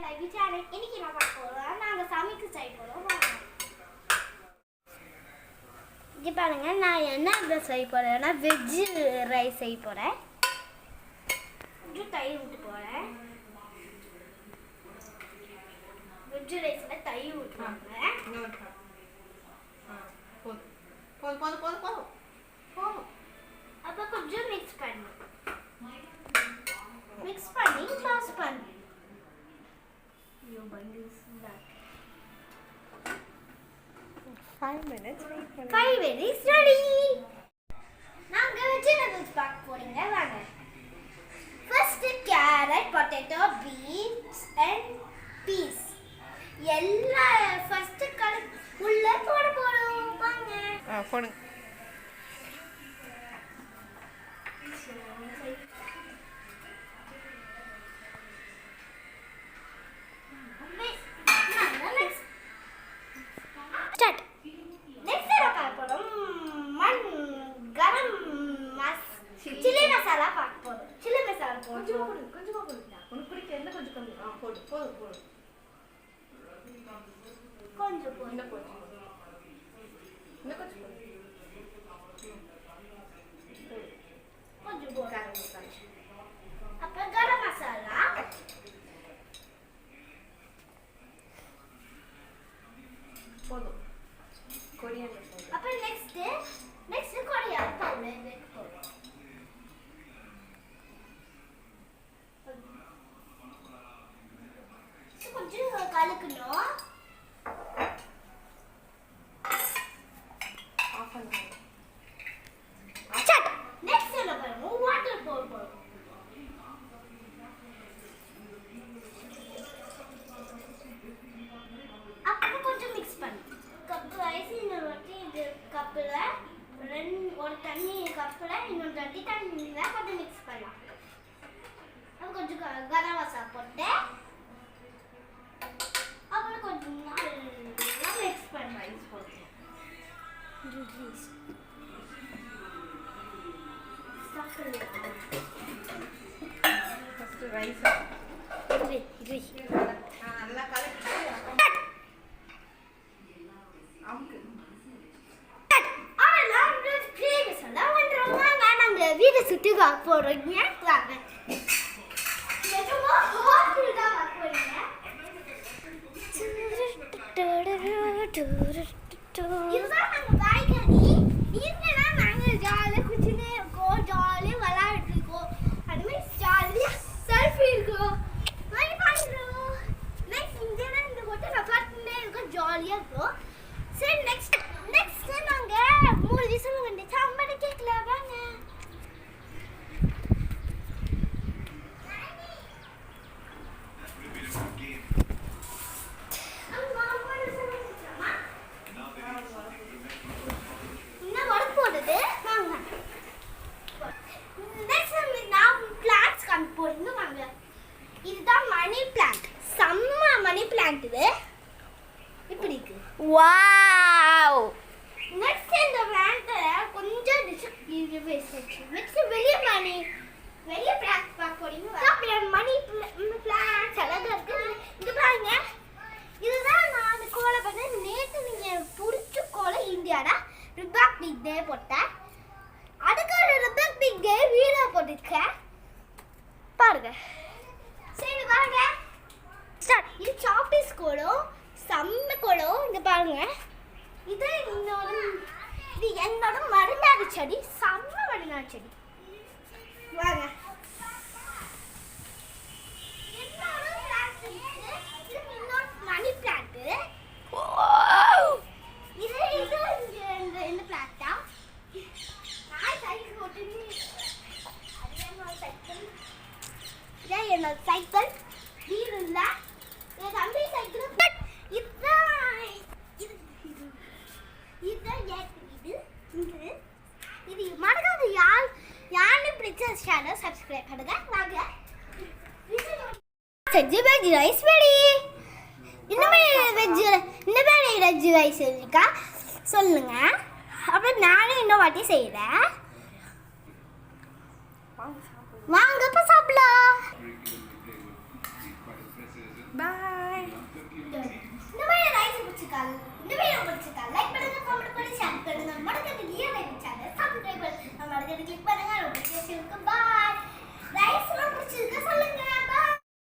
Live channel. இன்னைக்கு நான் பார்க்க போறோம். நாங்க சமைக்க செய்ய போறோம். இங்க பாருங்க, நான் என்ன செய்ய போறேன்னா வெஜ் ரைஸ் செய்ய போறேன். கொஞ்சம் தயிர் ஊத்த போறேன். வெஜ் ரைஸ்ல தயிர் ஊத்துவாங்க. போதும். அப்ப கொஞ்சம் மிக்ஸ் பண்ணி க்ளோஸ் பண்ணு. Your bundle is back. 5 minutes. 5 minutes ready. நாங்க vegetables பார்க்க போறீங்க வாங்க. First carrot, potato, beans and peas. எல்லா first உள்ள போட போறோம் வாங்க. போடுங்க. Start. Next என்ன பார்க்க போறோம்? கரம் சில்லி மசாலா பார்க்க போறோம். சில்லி மசாலா போடுறோம். கொஞ்சமா போடுங்க. உனக்கு பிடிக்கும் என்ன கொஞ்சம் கம்மி. போடு. கொஞ்சம் போடு. இன்னும் கொஞ்சம் போடு. கொஞ்சம் போடு. அப்ப கரம் மசாலா போதும். Coriander powder. அப்ப நெக்ஸ்ட் கொரியாண்டர் பவுடர் வெக்க போறோம். கொஞ்சம் கலக்கணும். ஆஃப் பண்ணுங்க. ஸ்டார்ட். நெக்ஸ்ட் என்ன பண்ணுவோம்? வாட்டர் போடுவோம். அப்புறம் கொஞ்சம் மிக்ஸ் பண்ணு. கப் ரைஸ் இன்னொரு இது கப்ல ஒரு தண்ணி கப்ல இன்னொரு தண்ணில கொஞ்சம் மிக்ஸ் பண்ணலாம். அப்புறம் கொஞ்சம் கரம் மசாலா போட்டு அப்புறம் கொஞ்சம் நல்லா மிக்ஸ் பண்ணி ரைஸ் போடுறோம். ஃபர்ஸ்ட் ரைஸ் நல்லா கலக்கி அமுக்கு. வீடு சுற்றி போறோம். இதுதான் நாங்க காய்கறி. இதுனா நாங்க ஜாலியா குச்சினே இருக்கோம், ஜாலியா விளையாடிட்டு இருக்கோம். அதுமாதிரி ஜாலியா செல்ஃபி இருக்கோம். மாதிரி பாக்குறோம். நெக்ஸ்ட் இந்த கொட்டை நான் பார்த்துட்டே இருக்கோம், ஜாலியா இருக்கும். சரி நெக்ஸ்ட் நாங்க 3 விஷயம் வந்து சாம்பார் கேட்கல வாங்க. இதுதான் மணி பிளான்ட். செம்ம மணி பிளான்ட் இது. இப்படி இருக்கு. வாவ். நெக்ஸ்ட் இந்த பிளான்ட்ல கொஞ்சம் நெக்ஸ்ட் வெளிய பிளான்ட் பார்க்க போறீங்க. அப்படியே மணி பிளான்ட் அழகா இருக்கு. இங்க பாருங்க, இதுதான் நான் கோலை பண்ண. நேத்து நீங்க புடிச்ச கோலை இந்தியாடா ரிபப்ளிக் டே போட்டேன். அதுக்கு ரிபப்ளிக் டே வீடியோ போட்டுருக்கேன் பாருங்க. சரி பாருங்க, ஸ்டார்ட். இது சாப்பீஸ் கோலம், செம்ம கோலம். இங்க பாருங்க, இது என்னோட மருந்தாடு செடி, செம்ம மருந்தாடு செடி. வாங்க, என்னோட மணி பிளான்ட். இது இந்த பிளான்ட்டா நான் சைக்கிள் போட்டு என்னோட சைக்கிள் வீடு இல்ல, என் தம்பி சைக்கிள். இது மறக்காத யாருன்னு பிடிச்ச சேனல் சப்ஸ்கிரைப் பண்ணுங்க. வாங்க வெஜ் ரைஸ் ரெடி. இந்த மாதிரி வெஜ் ரைஸ் இருக்கா சொல்லுங்க. அப்புறம் நானும் இன்னும் வாட்டி செய்கிறேன். வாங்க இப்போ சாப்பிடலாம். பாய். இந்த மாதிரி ரைஸ் பிடிச்சிருக்காங்க. இந்த வீடியோ பிடிச்சிருக்கா லைக் பண்ணுங்க, கமெண்ட் பண்ணி ஷேர் பண்ணுங்க. மறக்காம கிளிக் பண்ணுங்க. சப்ஸ்கிரைப் பண்ணுங்க. மறக்காம கிளிக் பண்ணுங்க.